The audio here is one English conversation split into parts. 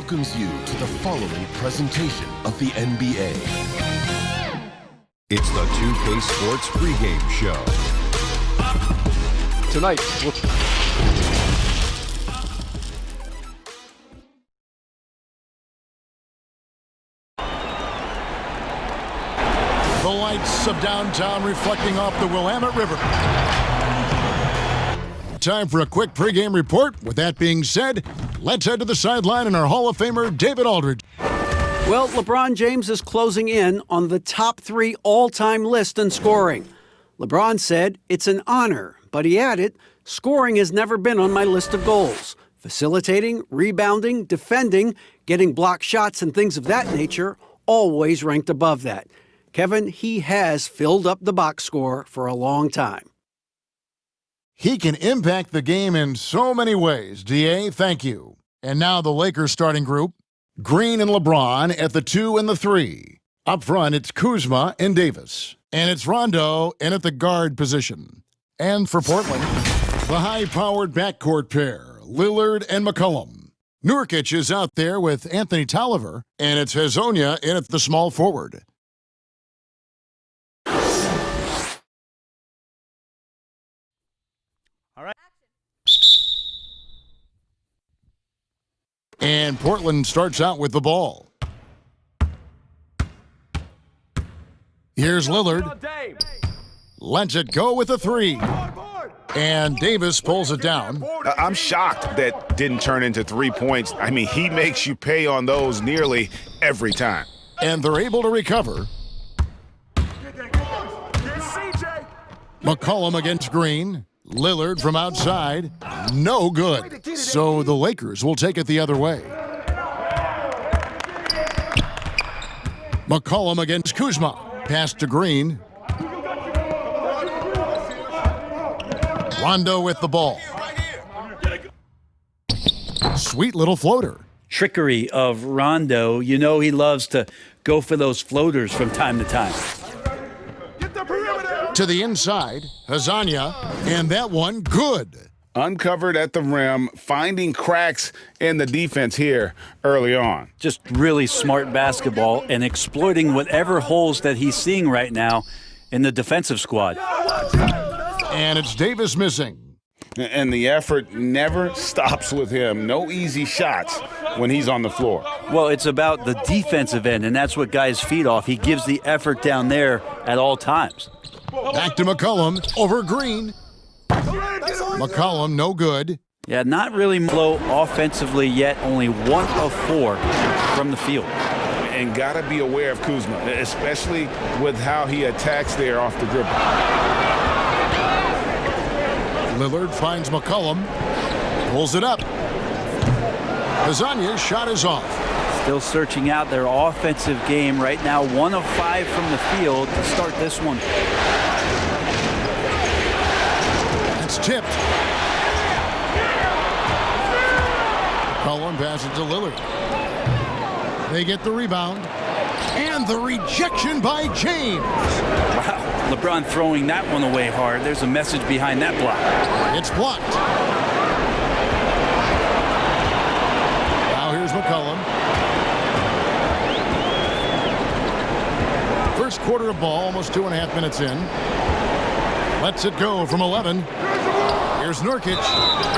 welcomes you to the following presentation of the NBA. It's the 2K Sports pregame show. Tonight, the lights of downtown reflecting off the Willamette River. Time for a quick pregame report. With that being said, let's head to the sideline and our Hall of Famer, David Aldridge. Well, LeBron James is closing in on the top 3 all-time list in scoring. LeBron said, "It's an honor," but he added, "Scoring has never been on my list of goals. Facilitating, rebounding, defending, getting block shots, and things of that nature always ranked above that." Kevin, he has filled up the box score for a long time. He can impact the game in so many ways. DA, thank you. And now the Lakers starting group. Green and LeBron at the 2 and the 3. Up front, it's Kuzma and Davis. And it's Rondo in at the guard position. And for Portland, the high-powered backcourt pair, Lillard and McCollum. Nurkic is out there with Anthony Tolliver, and it's Hezonja in at the small forward. And Portland starts out with the ball. Here's Lillard. Lets it go with a 3. And Davis pulls it down. I'm shocked that didn't turn into 3 points. I mean, he makes you pay on those nearly every time. And they're able to recover. McCollum against Green. Lillard from outside, no good. So the Lakers will take it the other way. McCollum against Kuzma. Pass to Green. Rondo with the ball. Sweet little floater. Trickery of Rondo. You know he loves to go for those floaters from time to time. To the inside, Hezonja, and that one good. Uncovered at the rim, finding cracks in the defense here early on. Just really smart basketball and exploiting whatever holes that he's seeing right now in the defensive squad. And it's Davis missing. And the effort never stops with him. No easy shots when he's on the floor. Well, it's about the defensive end, and that's what guys feed off. He gives the effort down there at all times. Back to McCollum, over Green. McCollum, no good. Yeah, not really slow offensively yet. Only 1 of 4 from the field. And got to be aware of Kuzma, especially with how he attacks there off the dribble. Lillard finds McCollum, pulls it up. Hezonja's shot is off. Still searching out their offensive game right now. 1 of 5 from the field to start this one. It's tipped. McCollum passes to Lillard. They get the rebound. And the rejection by James. Wow, LeBron throwing that one away hard. There's a message behind that block. It's blocked. Now here's McCollum. First quarter of ball, almost 2.5 minutes in. Lets it go from 11. Here's Nurkic.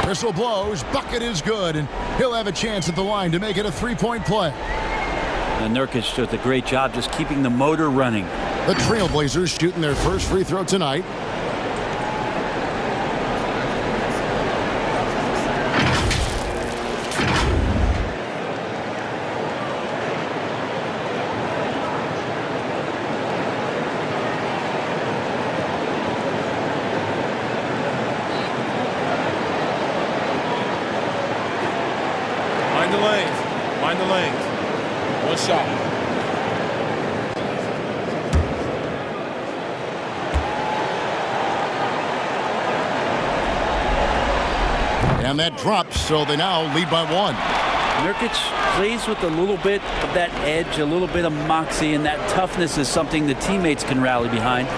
Whistle blows. Bucket is good, and he'll have a chance at the line to make it a 3-point play. And Nurkic does a great job just keeping the motor running. The Trailblazers shooting their first free throw tonight. Mind the lanes. Mind the lanes. One shot. And that drops, so they now lead by 1. Nurkic plays with a little bit of that edge, a little bit of moxie, and that toughness is something the teammates can rally behind.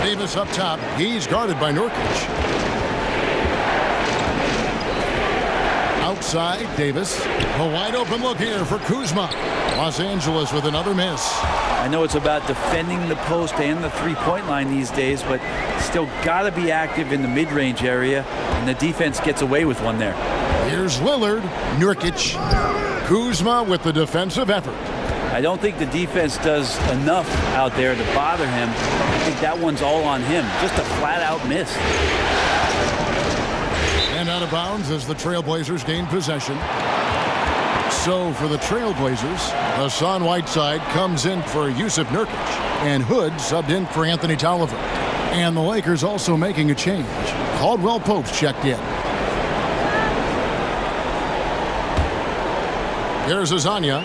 Davis up top. He's guarded by Nurkic. outside, Davis. A wide open look here for Kuzma. Los Angeles with another miss. I know it's about defending the post and the three-point line these days, but still got to be active in the mid-range area, and the defense gets away with one there. Here's Lillard, Nurkic. Kuzma with the defensive effort. I don't think the defense does enough out there to bother him. I think that one's all on him. Just a flat-out miss. And out of bounds as the Trailblazers gain possession. So for the Trailblazers, Hassan Whiteside comes in for Yusuf Nurkic, and Hood subbed in for Anthony Tolliver. And the Lakers also making a change. Caldwell Pope's checked in. Here's Azania.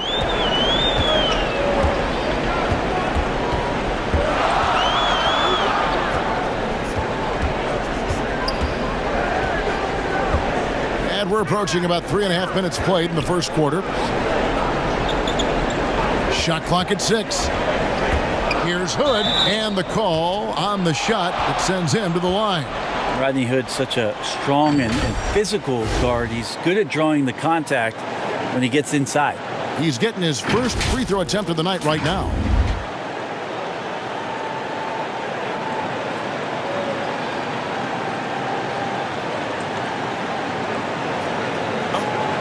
And we're approaching about 3.5 minutes played in the first quarter. Shot clock at 6. Here's Hood, and the call on the shot that sends him to the line. Rodney Hood's such a strong and physical guard. He's good at drawing the contact when he gets inside. He's getting his first free throw attempt of the night right now.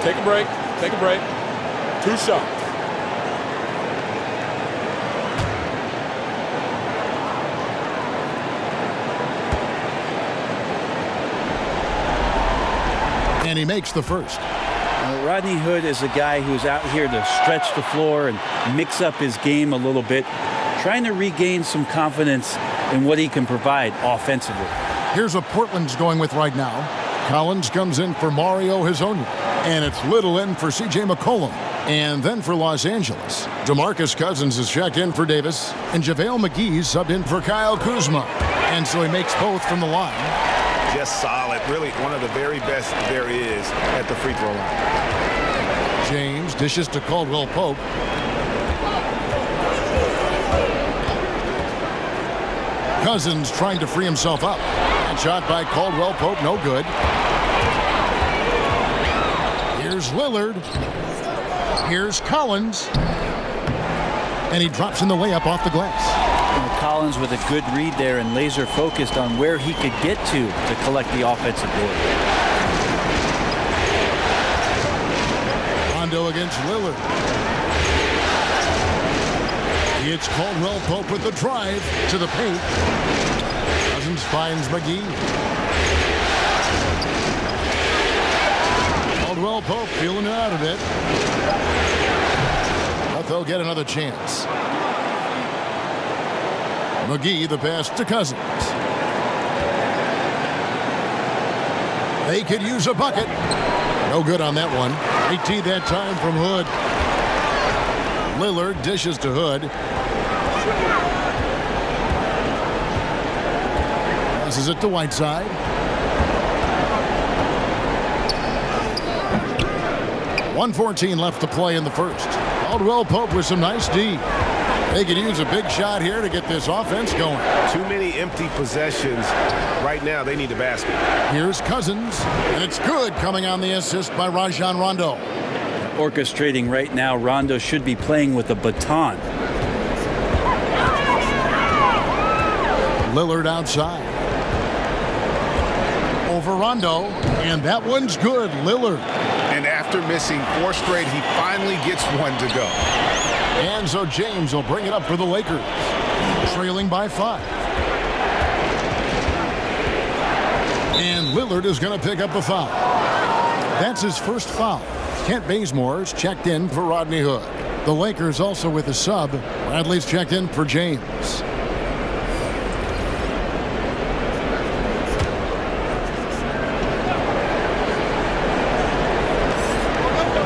Take a break. Take a break. 2 shots. And he makes the first. Rodney Hood is a guy who's out here to stretch the floor and mix up his game a little bit, trying to regain some confidence in what he can provide offensively. Here's what Portland's going with right now. Collins comes in for Mario Hezonja. And it's Little in for C.J. McCollum. And then for Los Angeles, DeMarcus Cousins is checked in for Davis. And JaVale McGee's subbed in for Kyle Kuzma. And so he makes both from the line. Just solid. Really one of the very best there is at the free throw line. James dishes to Caldwell Pope. Cousins trying to free himself up. And shot by Caldwell Pope, no good. Here's Lillard. Here's Collins. And he drops in the layup off the glass. Collins with a good read there and laser focused on where he could get to collect the offensive board. Rondo against Lillard. It's Caldwell Pope with the drive to the paint. Cousins finds McGee. Caldwell Pope feeling it out a bit. But they'll get another chance. McGee the pass to Cousins. They could use a bucket. No good on that one. 18 that time from Hood. Lillard dishes to Hood. Passes it to Whiteside. .114 left to play in the first. Caldwell Pope with some nice D. They could use a big shot here to get this offense going. Too many empty possessions. Right now, they need a basket. Here's Cousins, and it's good coming on the assist by Rajon Rondo. Orchestrating right now, Rondo should be playing with a baton. Lillard outside. Over Rondo, and that one's good. Lillard. And after missing 4 straight, he finally gets one to go. And so James will bring it up for the Lakers, trailing by 5. And Lillard is going to pick up a foul. That's his first foul. Kent Bazemore's checked in for Rodney Hood. The Lakers also with a sub. Bradley's checked in for James.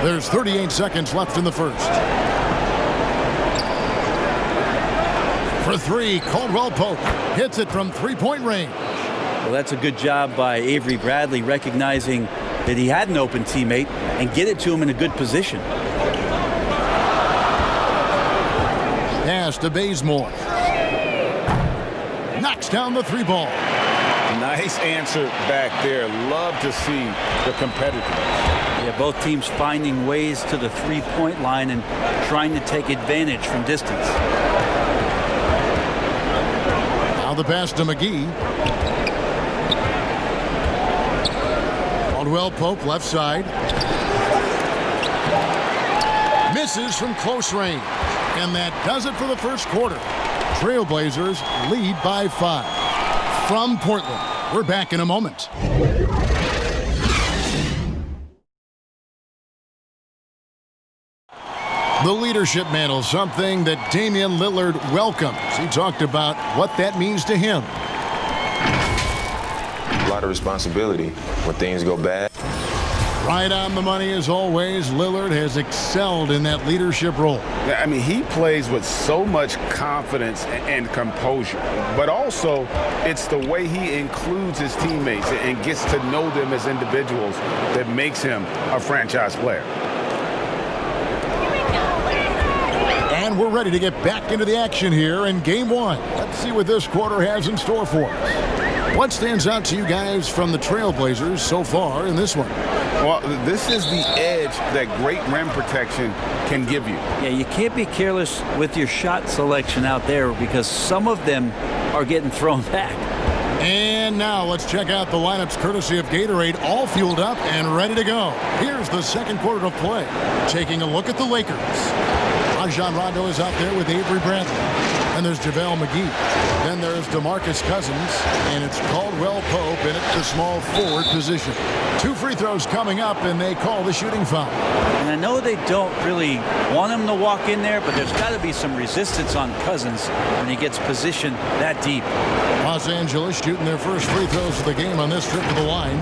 There's 38 seconds left in the first. For 3, Caldwell Pope hits it from three-point range. Well, that's a good job by Avery Bradley, recognizing that he had an open teammate and get it to him in a good position. Pass to Bazemore. Knocks down the 3-ball. Nice answer back there. Love to see the competitiveness. Yeah, both teams finding ways to the three-point line and trying to take advantage from distance. Now the pass to McGee. Caldwell Pope left side. Misses from close range. And that does it for the first quarter. Trailblazers lead by 5. From Portland, we're back in a moment. The leadership mantle, something that Damian Lillard welcomes. He talked about what that means to him. A lot of responsibility when things go bad. Right on the money as always. Lillard has excelled in that leadership role. I mean, he plays with so much confidence and composure, but also it's the way he includes his teammates and gets to know them as individuals that makes him a franchise player. And we're ready to get back into the action here in Game 1. Let's see what this quarter has in store for us. What stands out to you guys from the Trailblazers so far in this one? Well, this is the edge that great rim protection can give you. Yeah, you can't be careless with your shot selection out there because some of them are getting thrown back. And now let's check out the lineups courtesy of Gatorade, all fueled up and ready to go. Here's the second quarter of play. Taking a look at the Lakers. Rajon Rondo is out there with Avery Bradley. And there's JaVale McGee. Then there's DeMarcus Cousins. And it's Caldwell Pope in at the small forward position. 2 free throws coming up, and they call the shooting foul. And I know they don't really want him to walk in there, but there's got to be some resistance on Cousins when he gets positioned that deep. Los Angeles shooting their first free throws of the game on this trip to the line.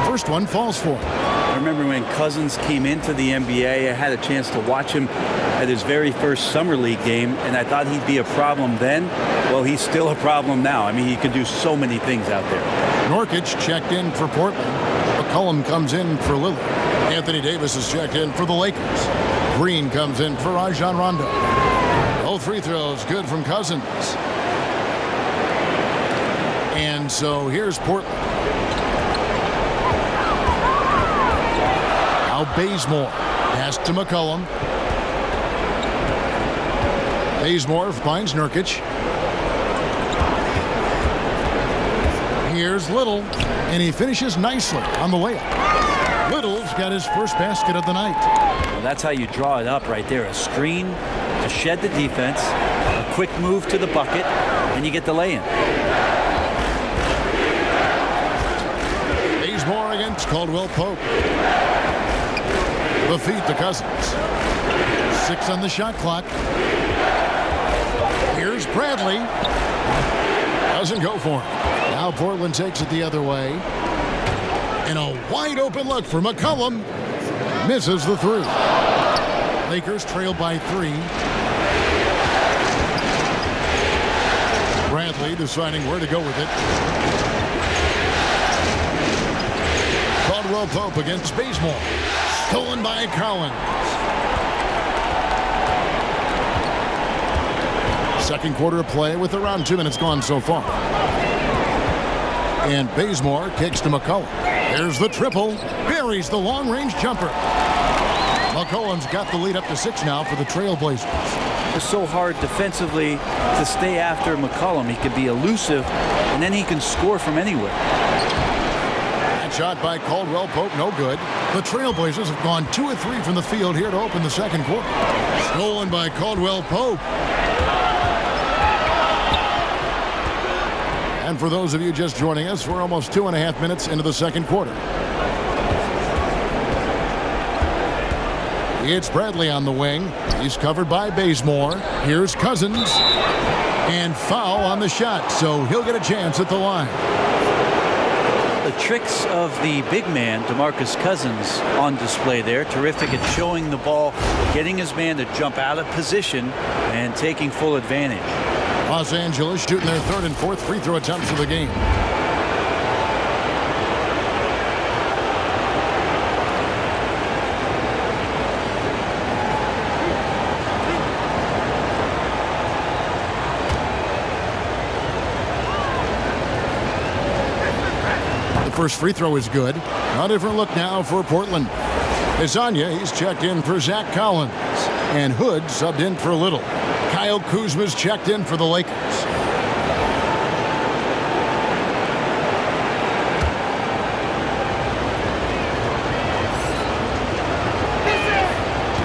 First one falls for him. I remember when Cousins came into the NBA, I had a chance to watch him at his very first Summer League game, and I thought he'd be a problem then. Well, he's still a problem now. I mean, he can do so many things out there. Nurkic checked in for Portland. McCollum comes in for Lillard. Anthony Davis is checked in for the Lakers. Green comes in for Rajon Rondo. Both free throws good from Cousins. And so here's Portland. Bazemore. Pass to McCollum. Bazemore finds Nurkic. Here's Little, and he finishes nicely on the layup. Little's got his first basket of the night. Well, that's how you draw it up right there. A screen to shed the defense, a quick move to the bucket, and you get the lay-in. Bazemore against Caldwell Pope. The feed to Cousins. 6 on the shot clock. Here's Bradley. Doesn't go for him. Now Portland takes it the other way. And a wide open look for McCollum. Misses the 3. Lakers trail by 3. Bradley deciding where to go with it. Caldwell Pope against Bazemore. Stolen by Collins. Second quarter of play with around 2 minutes gone so far. And Bazemore kicks to McCollum. There's the triple. Buries the long-range jumper. McCollum's got the lead up to 6 now for the Trailblazers. It's so hard defensively to stay after McCollum. He can be elusive, and then he can score from anywhere. Shot by Caldwell Pope, no good. The Trailblazers have gone 2 of 3 from the field here to open the second quarter. Stolen by Caldwell Pope. And for those of you just joining us, we're almost 2.5 minutes into the second quarter. It's Bradley on the wing. He's covered by Bazemore. Here's Cousins. And foul on the shot, so he'll get a chance at the line. The tricks of the big man, DeMarcus Cousins, on display there. Terrific at showing the ball, getting his man to jump out of position, and taking full advantage. Los Angeles shooting their 3rd and 4th free throw attempts of the game. first free throw is good. A different look now for Portland. Azania, he's checked in for Zach Collins. And Hood subbed in for Little. Kyle Kuzma's checked in for the Lakers.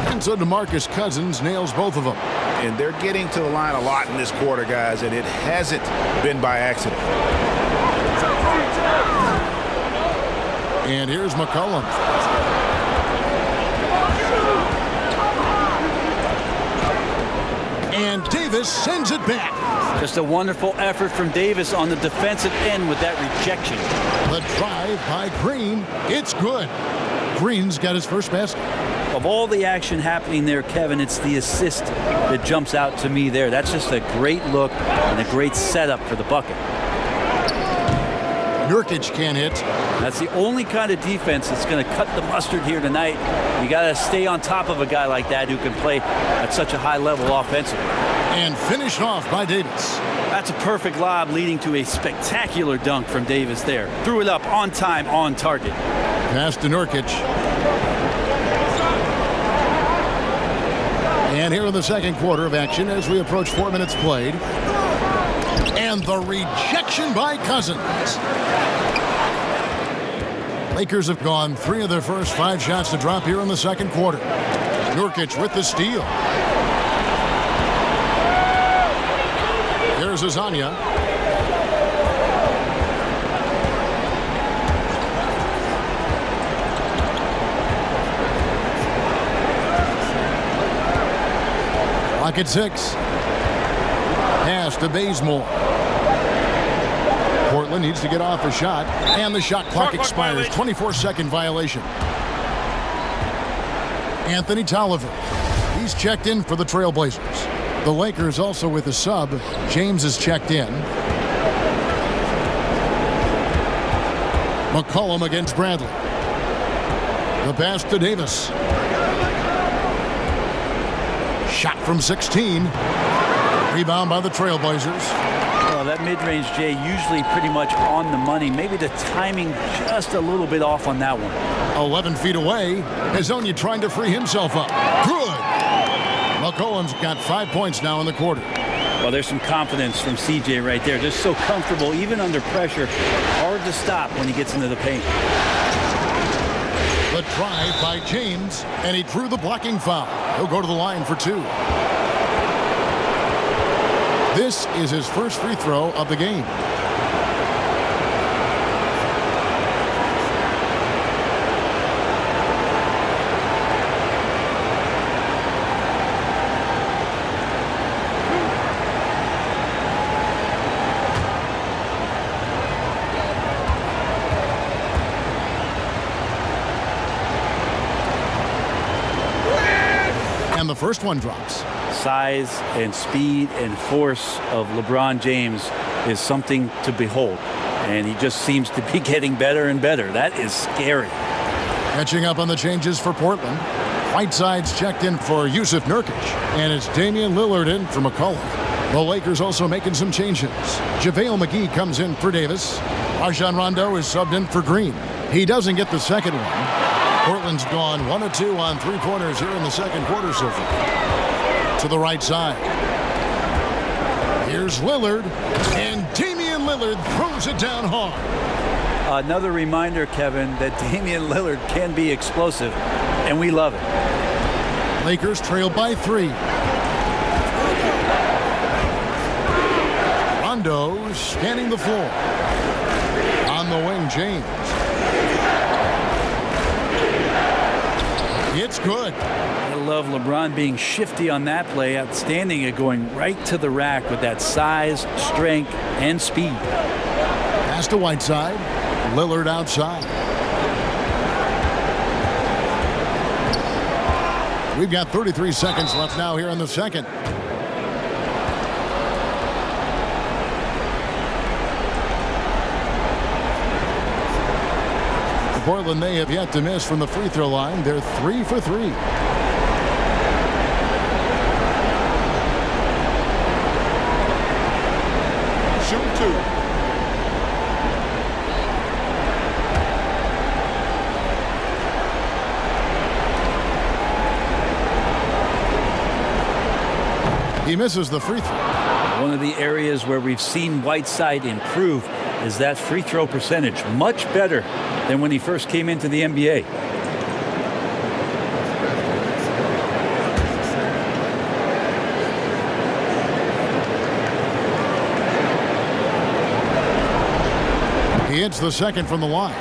And so DeMarcus Cousins nails both of them. And they're getting to the line a lot in this quarter, guys, and it hasn't been by accident. And here's McCollum. And Davis sends it back. Just a wonderful effort from Davis on the defensive end with that rejection. The drive by Green. It's good. Green's got his first basket. Of all the action happening there, Kevin, it's the assist that jumps out to me there. That's just a great look and a great setup for the bucket. Nurkic can't hit. That's the only kind of defense that's going to cut the mustard here tonight. You got to stay on top of a guy like that who can play at such a high level offensively. And finished off by Davis. That's a perfect lob leading to a spectacular dunk from Davis there. Threw it up on time, on target. Pass to Nurkic. And here in the second quarter of action as we approach 4 minutes played. And the rejection by Cousins. Lakers have gone 3 of their first 5 shots to drop here in the second quarter. Nurkic with the steal. Here's Azania. Clock at 6. Pass to Bazemore. Portland needs to get off a shot, and the shot clock expires. 24-second violation. Anthony Tolliver. He's checked in for the Trailblazers. The Lakers also with a sub. James is checked in. McCollum against Bradley. The pass to Davis. Shot from 16. Rebound by the Trailblazers. Well, that mid-range, Jay, usually pretty much on the money. Maybe the timing just a little bit off on that one. 11 feet away. Hazonia trying to free himself up. Good. McCollum's got 5 points now in the quarter. Well, there's some confidence from CJ right there. Just so comfortable, even under pressure. Hard to stop when he gets into the paint. The drive by James, and he drew the blocking foul. He'll go to the line for 2. This is his first free throw of the game. And the first one drops. Size and speed and force of LeBron James is something to behold. And he just seems to be getting better and better. That is scary. Catching up on the changes for Portland. Whiteside's checked in for Yusuf Nurkic. And it's Damian Lillard in for McCollum. The Lakers also making some changes. JaVale McGee comes in for Davis. Rajon Rondo is subbed in for Green. He doesn't get the second one. Portland's gone 1 of 2 on 3-pointers here in the second quarter so far. To the right side. Here's Lillard, and Damian Lillard throws it down hard. Another reminder, Kevin, that Damian Lillard can be explosive, and we love it. Lakers trail by 3. Rondo scanning the floor. On the wing, James. It's good. I love LeBron being shifty on that play. Outstanding at going right to the rack with that size, strength, and speed. Pass to Whiteside. Lillard outside. We've got 33 seconds left now here in the second. Portland, they have yet to miss from the free throw line. They're 3 for 3. Shoot 2. He misses the free throw. One of the areas where we've seen Whiteside improve is that free throw percentage. Much better than when he first came into the NBA. He hits the second from the line.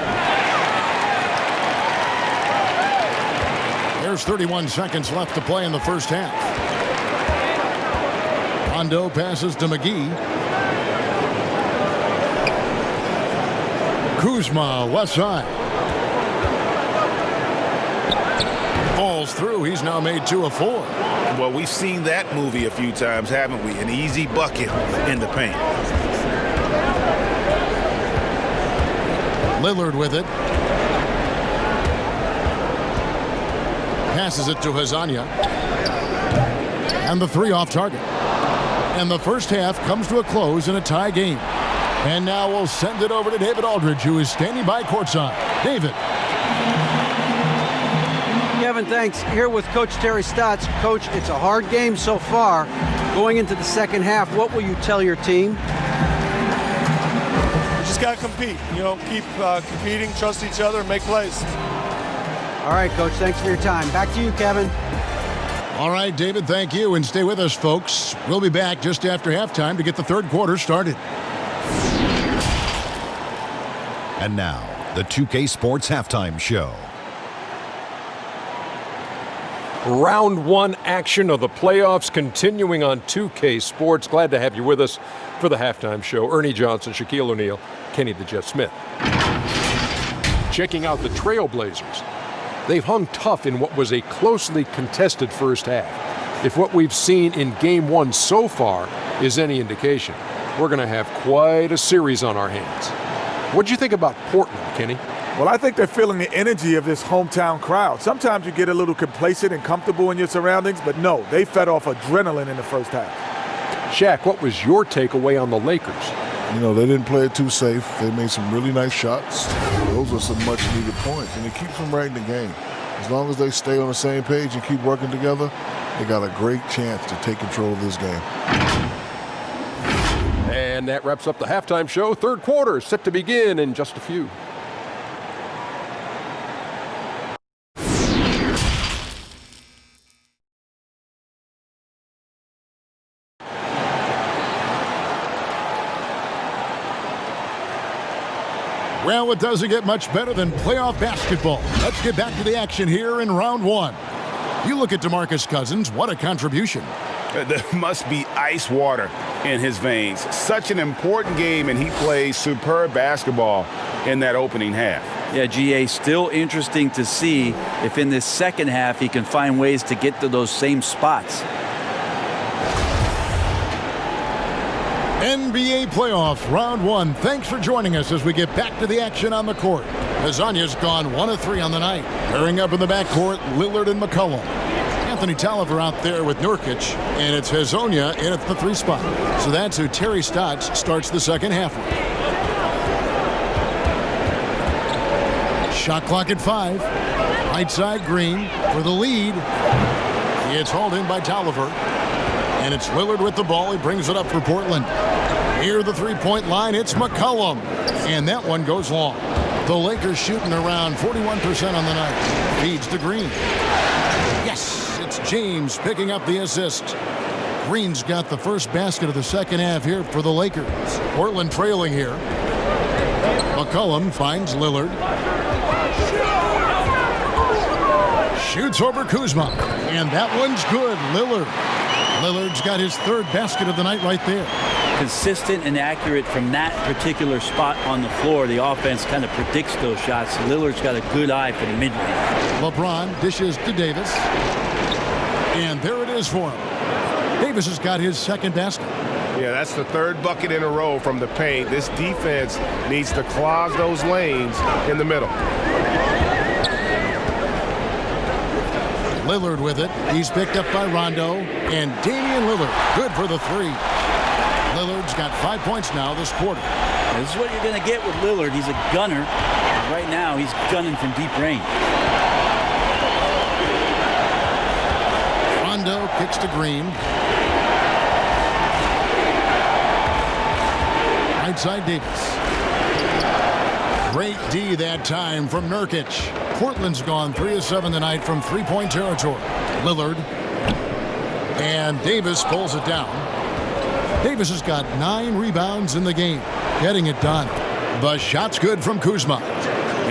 There's 31 seconds left to play in the first half. Rondo passes to McGee. Kuzma, left side. Falls through. He's now made 2 of 4. Well, we've seen that movie a few times, haven't we? An easy bucket in the paint. Lillard with it. Passes it to Hazanya. And the 3 off target. And the first half comes to a close in a tie game. And now we'll send it over to David Aldridge, who is standing by courtside. David. Kevin, thanks. Here with Coach Terry Stotts. Coach, it's a hard game so far. Going into the second half, what will you tell your team? We just got to compete. Keep competing, trust each other, and make plays. All right, Coach, thanks for your time. Back to you, Kevin. All right, David, thank you. And stay with us, folks. We'll be back just after halftime to get the third quarter started. And now, the 2K Sports Halftime Show. Round 1 action of the playoffs continuing on 2K Sports. Glad to have you with us for the halftime show. Ernie Johnson, Shaquille O'Neal, Kenny the Jet Smith. Checking out the Trailblazers. They've hung tough in what was a closely contested first half. If what we've seen in Game 1 so far is any indication, we're going to have quite a series on our hands. What'd you think about Portland, Kenny? Well, I think they're feeling the energy of this hometown crowd. Sometimes you get a little complacent and comfortable in your surroundings, but no, they fed off adrenaline in the first half. Shaq, what was your takeaway on the Lakers? They didn't play it too safe. They made some really nice shots. Those are some much-needed points, and it keeps them right in the game. As long as they stay on the same page and keep working together, they got a great chance to take control of this game. And that wraps up the halftime show. Third quarter set to begin in just a few. Well, it doesn't get much better than playoff basketball. Let's get back to the action here in round 1. You look at DeMarcus Cousins, what a contribution. There must be ice water in his veins. Such an important game, and he plays superb basketball in that opening half. Yeah, GA, still interesting to see if in this second half he can find ways to get to those same spots. NBA playoffs, round 1. Thanks for joining us as we get back to the action on the court. Hazanya's gone 1 of 3 on the night. Pairing up in the backcourt, Lillard and McCollum. Anthony Tolliver out there with Nurkic, and it's Hazanya in at the 3 spot. So that's who Terry Stotts starts the second half with. Shot clock at 5. Right side, Green for the lead. It's hauled in by Tolliver. And it's Lillard with the ball. He brings it up for Portland. Near the three-point line, it's McCollum. And that one goes long. The Lakers shooting around 41% on the night. Feeds to Green. Yes, it's James picking up the assist. Green's got the first basket of the second half here for the Lakers. Portland trailing here. McCollum finds Lillard. Shoots over Kuzma. And that one's good. Lillard's got his 3rd basket of the night right there. Consistent and accurate from that particular spot on the floor. The offense kind of predicts those shots. Lillard's got a good eye for the mid-range. LeBron dishes to Davis. And there it is for him. Davis has got his 2nd basket. Yeah, that's the 3rd bucket in a row from the paint. This defense needs to clog those lanes in the middle. Lillard with it. He's picked up by Rondo. And Damian Lillard, good for the 3. Lillard's got 5 points now this quarter. This is what you're going to get with Lillard. He's a gunner. Right now, he's gunning from deep range. Rondo kicks to Green. Right side Davis. Great D that time from Nurkic. Portland's gone 3 of 7 tonight from three-point territory. Lillard. And Davis pulls it down. Davis has got 9 rebounds in the game. Getting it done. The shot's good from Kuzma.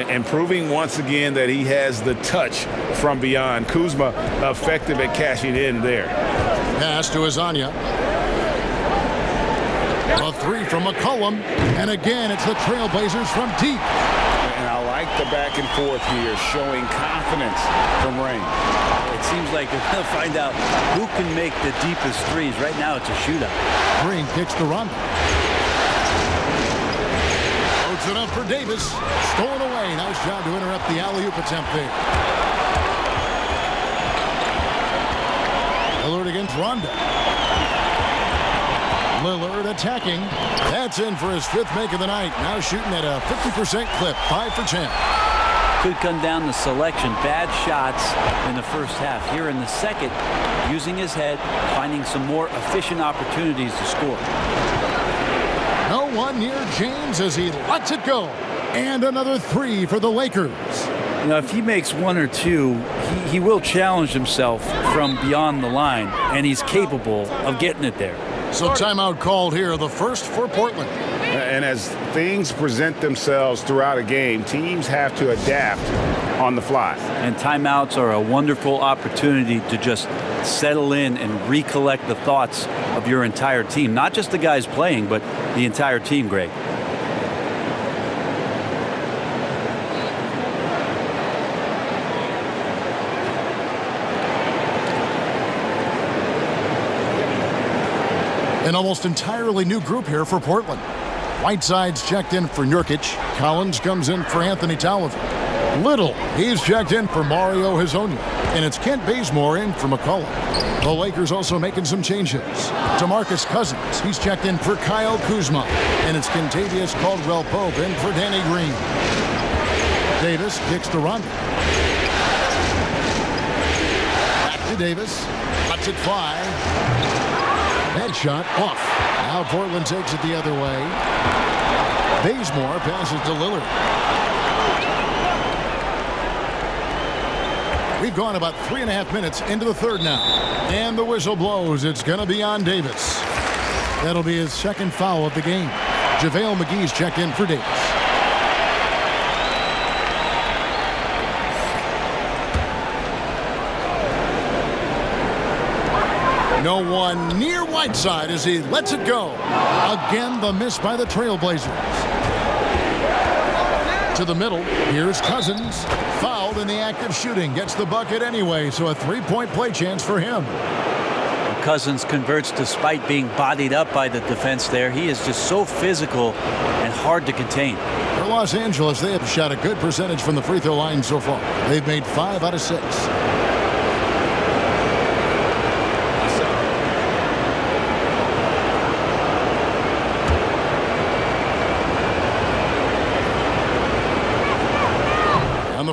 And proving once again that he has the touch from beyond. Kuzma effective at cashing in there. Pass to Azania. A 3 from McCollum. And again, it's the Trailblazers from deep. And I like the back and forth here, showing confidence from Rain. It seems like they're going to find out who can make the deepest threes. Right now, it's a shootout. Green kicks to Rondo. Loads it up for Davis. Stolen away. Nice job to interrupt the alley-oop attempt there. Lillard against Rondo. Lillard attacking. That's in for his 5th make of the night. Now shooting at a 50% clip. 5 for 10. Could come down to selection. Bad shots in the first half. Here in the second, using his head, finding some more efficient opportunities to score. No one near James as he lets it go. And another 3 for the Lakers. Now, if he makes 1 or 2, he will challenge himself from beyond the line, and he's capable of getting it there. So timeout called here, the first for Portland. And as things present themselves throughout a game, teams have to adapt on the fly. And timeouts are a wonderful opportunity to just settle in and recollect the thoughts of your entire team. Not just the guys playing, but the entire team, Greg. An almost entirely new group here for Portland. Whiteside's checked in for Nurkic. Collins comes in for Anthony Tolliver. Little, he's checked in for Mario Hezonja. And it's Kent Bazemore in for McCollum. The Lakers also making some changes. DeMarcus Cousins, he's checked in for Kyle Kuzma. And it's Kentavious Caldwell-Pope in for Danny Green. Davis kicks to Rondo. Back to Davis. Lets it fly. That shot off. Now Portland takes it the other way. Bazemore passes to Lillard. We've gone about 3.5 minutes into the third now. And the whistle blows. It's going to be on Davis. That'll be his 2nd foul of the game. JaVale McGee's checked in for Davis. No one near Whiteside as he lets it go. Again, the miss by the Trailblazers. To the middle, here's Cousins. Fouled in the act of shooting. Gets the bucket anyway, so a 3-point play chance for him. Cousins converts despite being bodied up by the defense there. He is just so physical and hard to contain. For Los Angeles, they have shot a good percentage from the free throw line so far. They've made 5 out of 6.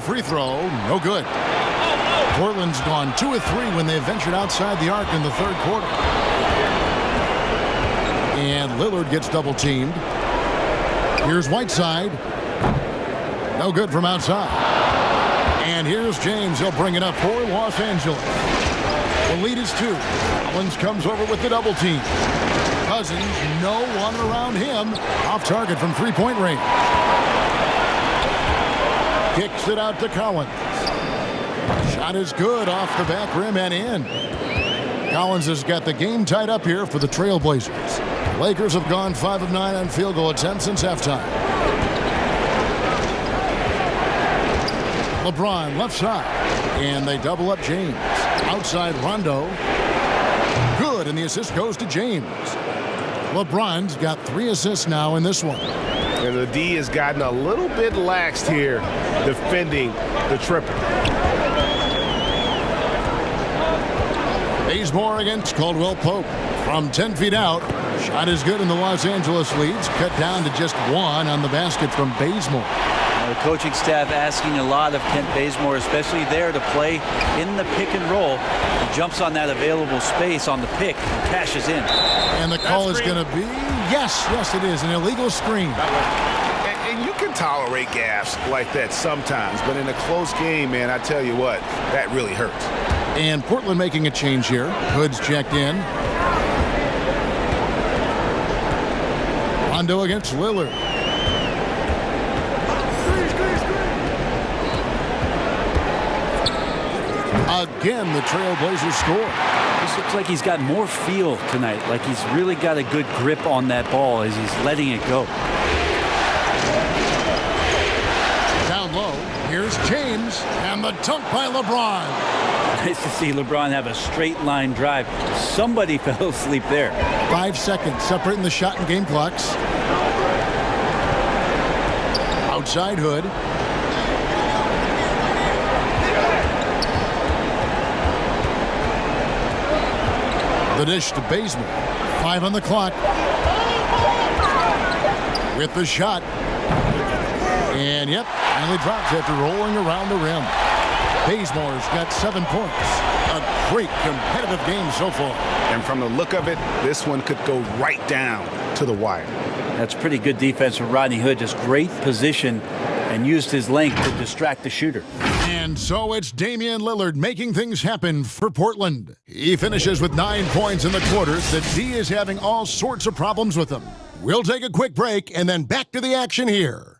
Free throw, no good. Portland's gone 2 of 3 when they ventured outside the arc in the 3rd quarter. And Lillard gets double teamed. Here's Whiteside. No good from outside. And here's James. He'll bring it up for Los Angeles. The lead is 2. Collins comes over with the double team. Cousins, no one around him. Off target from 3-point range. Kicks it out to Collins. Shot is good off the back rim and in. Collins has got the game tied up here for the Trailblazers. Lakers have gone 5 of 9 on field goal attempts since halftime. LeBron left side. And they double up James. Outside Rondo. Good, and the assist goes to James. LeBron's got 3 assists now in this one. And the D has gotten a little bit laxed here defending the triple. Bazemore against Caldwell-Pope from 10 feet out. Shot is good, and the Los Angeles leads cut down to just 1 on the basket from Bazemore. The coaching staff asking a lot of Kent Bazemore, especially there, to play in the pick and roll. He jumps on that available space on the pick and cashes in. And the call is going to be, yes, it is, an illegal screen. And you can tolerate gaffes like that sometimes, but in a close game, man, I tell you what, that really hurts. And Portland making a change here. Hood's checked in. Rondo against Lillard. Again, the Trailblazers score. This looks like he's got more feel tonight, like he's really got a good grip on that ball as he's letting it go. Down low, here's James, and the dunk by LeBron. Nice to see LeBron have a straight line drive. Somebody fell asleep there. 5 seconds separating the shot and game clocks. Outside Hood. The dish to Bazemore. 5 on the clock. With the shot. And yep, finally drops after rolling around the rim. Bazemore's got 7 points. A great competitive game so far. And from the look of it, this one could go right down to the wire. That's pretty good defense from Rodney Hood. Just great position and used his length to distract the shooter. And so it's Damian Lillard making things happen for Portland. He finishes with 9 points in the quarters. The D is having all sorts of problems with him. We'll take a quick break and then back to the action here.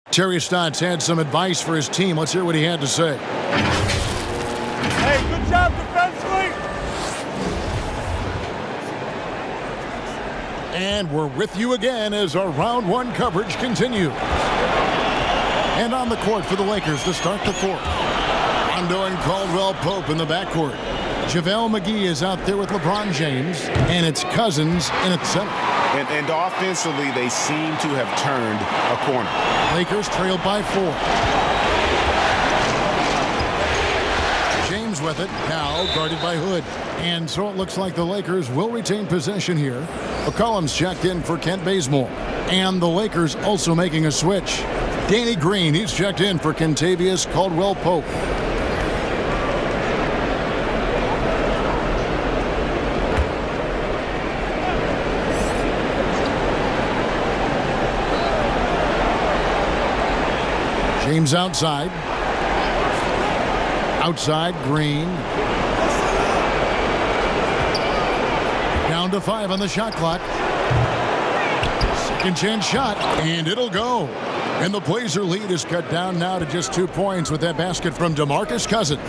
Terry Stotts had some advice for his team. Let's hear what he had to say. Hey, good job defensively. And we're with you again as our round 1 coverage continues. And on the court for the Lakers to start the fourth. Rondo and Caldwell Pope in the backcourt. JaVale McGee is out there with LeBron James. And it's Cousins in at center. And offensively, they seem to have turned a corner. Lakers trailed by 4. James with it, now guarded by Hood. And so it looks like the Lakers will retain possession here. McCollum's checked in for Kent Bazemore. And the Lakers also making a switch. Danny Green, he's checked in for Kentavious Caldwell-Pope. James outside. Outside, Green. Down to 5 on the shot clock. Second chance shot, and it'll go. And the Blazer lead is cut down now to just 2 points with that basket from DeMarcus Cousins.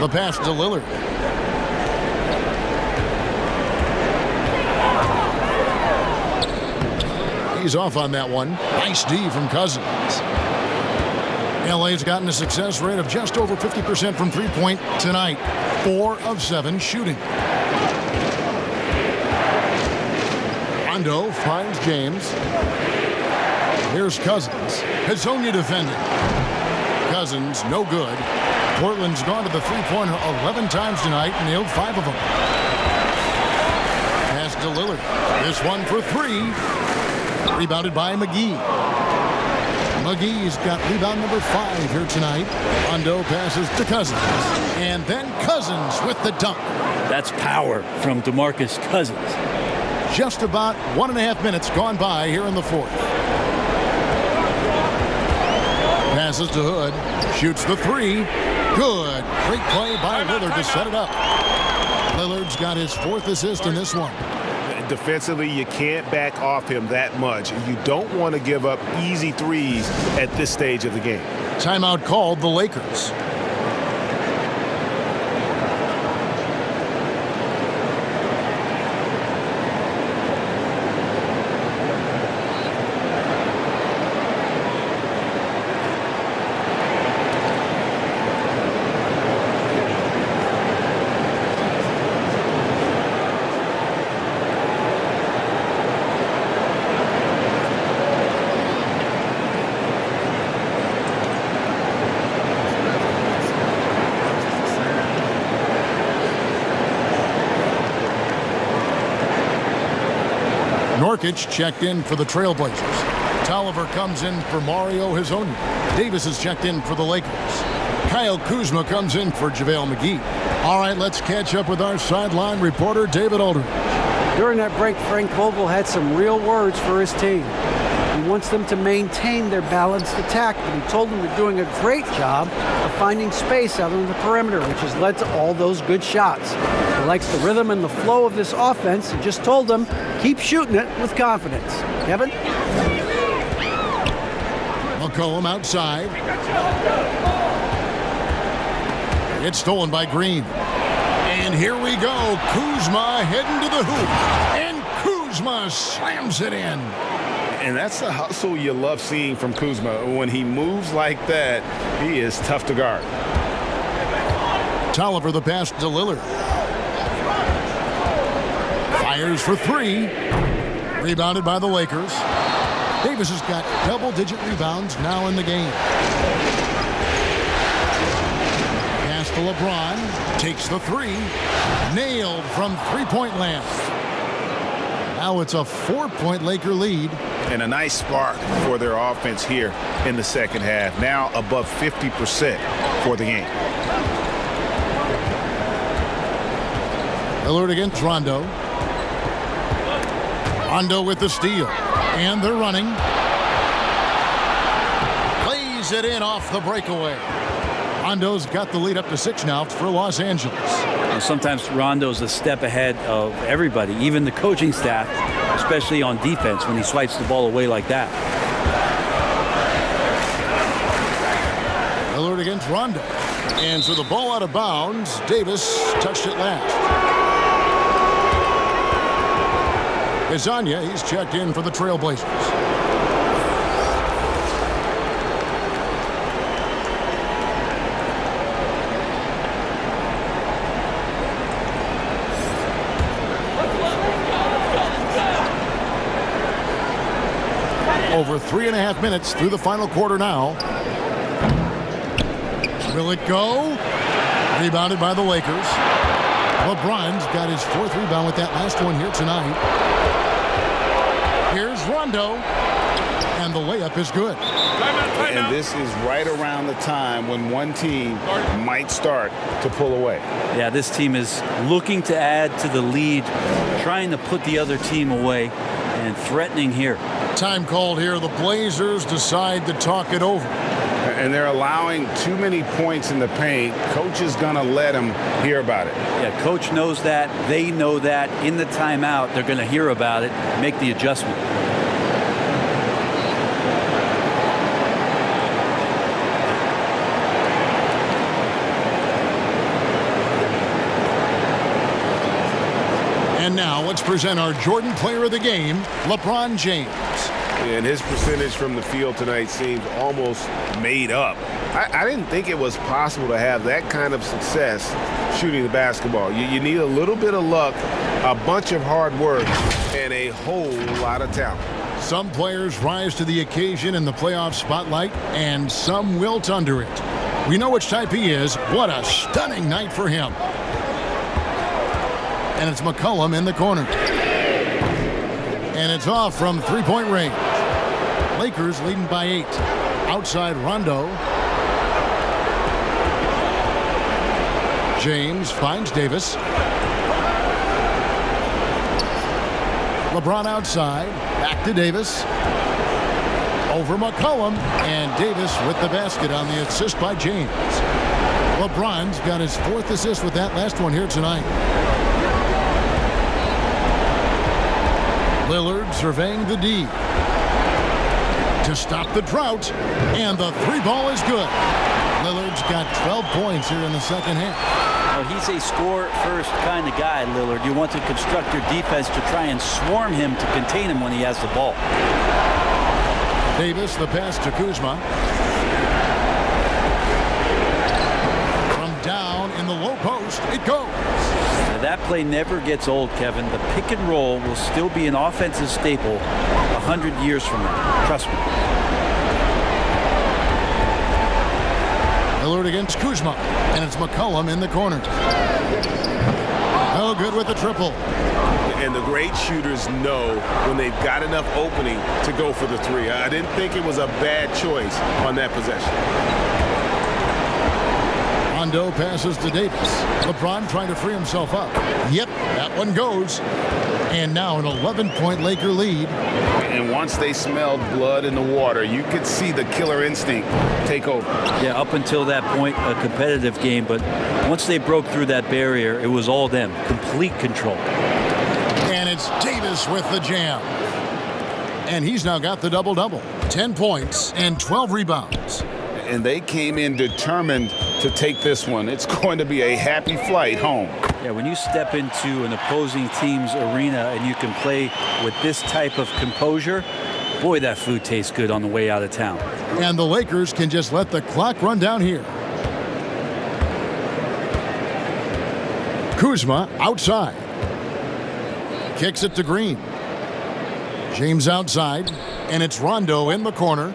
The pass to Lillard. He's off on that one. Nice D from Cousins. LA's gotten a success rate of just over 50% from three-point tonight. 4 of 7 shooting. Rondo finds James. Here's Cousins. Hezonja defending. Cousins, no good. Portland's gone to the three-pointer 11 times tonight, nailed 5 of them. Pass to Lillard. This one for 3. Rebounded by McGee. McGee's got rebound number 5 here tonight. Rondo passes to Cousins. And then Cousins with the dunk. That's power from DeMarcus Cousins. Just about 1.5 minutes gone by here in the fourth. Passes to Hood. Shoots the 3. Good. Great play by Lillard to set it up. Lillard's got his 4th assist in this one. Defensively, you can't back off him that much. You don't want to give up easy threes at this stage of the game. Timeout called the Lakers. Nurkic checked in for the Trailblazers. Tolliver comes in for Mario Hezonja. Davis is checked in for the Lakers. Kyle Kuzma comes in for JaVale McGee. All right, let's catch up with our sideline reporter, David Aldridge. During that break, Frank Vogel had some real words for his team. He wants them to maintain their balanced attack, but he told them they're doing a great job of finding space out on the perimeter, which has led to all those good shots. He likes the rhythm and the flow of this offense and just told them, keep shooting it with confidence. Kevin? McCollum outside. It's stolen by Green. And here we go. Kuzma heading to the hoop. And Kuzma slams it in. And that's the hustle you love seeing from Kuzma. When he moves like that, he is tough to guard. Tolliver the pass to Lillard. Fires for three. Rebounded by the Lakers. Davis has got double-digit rebounds now in the game. Pass to LeBron. Takes the three. Nailed from three-point land. Now it's a 4-point Laker lead. And a nice spark for their offense here in the second half. Now above 50% for the game. Lillard against Rondo. Rondo with the steal. And they're running. Plays it in off the breakaway. Rondo's got the lead up to 6 now for Los Angeles. And sometimes Rondo's a step ahead of everybody, even the coaching staff, especially on defense when he swipes the ball away like that. Lillard against Rondo. And so the ball out of bounds. Davis touched it last. Hezonja, he's checked in for the Trailblazers. Over 3.5 minutes through the final quarter now. Will it go? Rebounded by the Lakers. LeBron's got his 4th rebound with that last one here tonight. Here's Rondo. And the layup is good. And this is right around the time when one team might start to pull away. Yeah, this team is looking to add to the lead, trying to put the other team away, and threatening here. Time called here. The Blazers decide to talk it over. And they're allowing too many points in the paint. Coach is going to let them hear about it. Yeah, coach knows that. They know that. In the timeout, they're going to hear about it, make the adjustment. And now let's present our Jordan Player of the Game, LeBron James. And his percentage from the field tonight seems almost made up. I didn't think it was possible to have that kind of success shooting the basketball. You need a little bit of luck, a bunch of hard work, and a whole lot of talent. Some players rise to the occasion in the playoff spotlight, and some wilt under it. We know which type he is. What a stunning night for him. And it's McCollum in the corner. And it's off from three-point range. Lakers leading by 8. Outside Rondo. James finds Davis. LeBron outside. Back to Davis. Over McCollum. And Davis with the basket on the assist by James. LeBron's got his 4th assist with that last one here tonight. Lillard surveying the D. To stop the drought. And the 3-ball is good. Lillard's got 12 points here in the second half. Well, he's a score-first kind of guy, Lillard. You want to construct your defense to try and swarm him to contain him when he has the ball. Davis, the pass to Kuzma. From down in the low post, it goes. That play never gets old, Kevin. The pick and roll will still be an offensive staple 100 years from now. Trust me. Lillard against Kuzma, and it's McCollum in the corner. No good with the triple. And the great shooters know when they've got enough opening to go for the three. I didn't think it was a bad choice on that possession. Rondo passes to Davis. LeBron trying to free himself up. Yep, that one goes. And now an 11-point Laker lead. And once they smelled blood in the water, you could see the killer instinct take over. Yeah, up until that point, a competitive game. But once they broke through that barrier, it was all them. Complete control. And it's Davis with the jam. And he's now got the double-double. 10 points and 12 rebounds. And they came in determined to take this one. It's going to be a happy flight home. Yeah, when you step into an opposing team's arena and you can play with this type of composure, boy, that food tastes good on the way out of town. And the Lakers can just let the clock run down here. Kuzma outside. Kicks it to Green. James outside, and it's Rondo in the corner.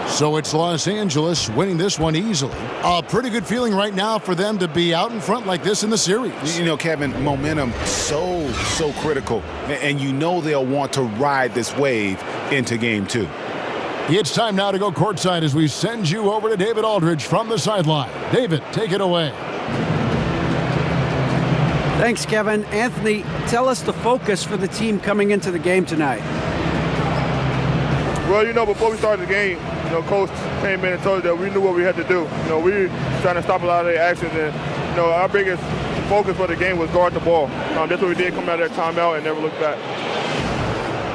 So it's Los Angeles winning this one easily. A pretty good feeling right now for them to be out in front like this in the series. You know, Kevin, momentum so critical. And you know they'll want to ride this wave into game 2. It's time now to go courtside as we send you over to David Aldridge from the sideline. David, take it away. Thanks, Kevin. Anthony, tell us the focus for the team coming into the game tonight. Well, you know, before we started the game, you know, Coach came in and told us that we knew what we had to do. You know, we were trying to stop a lot of their actions, and, you know, our biggest focus for the game was guard the ball. That's what we did, come out of that timeout and never look back.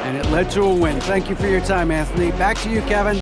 And it led to a win. Thank you for your time, Anthony. Back to you, Kevin.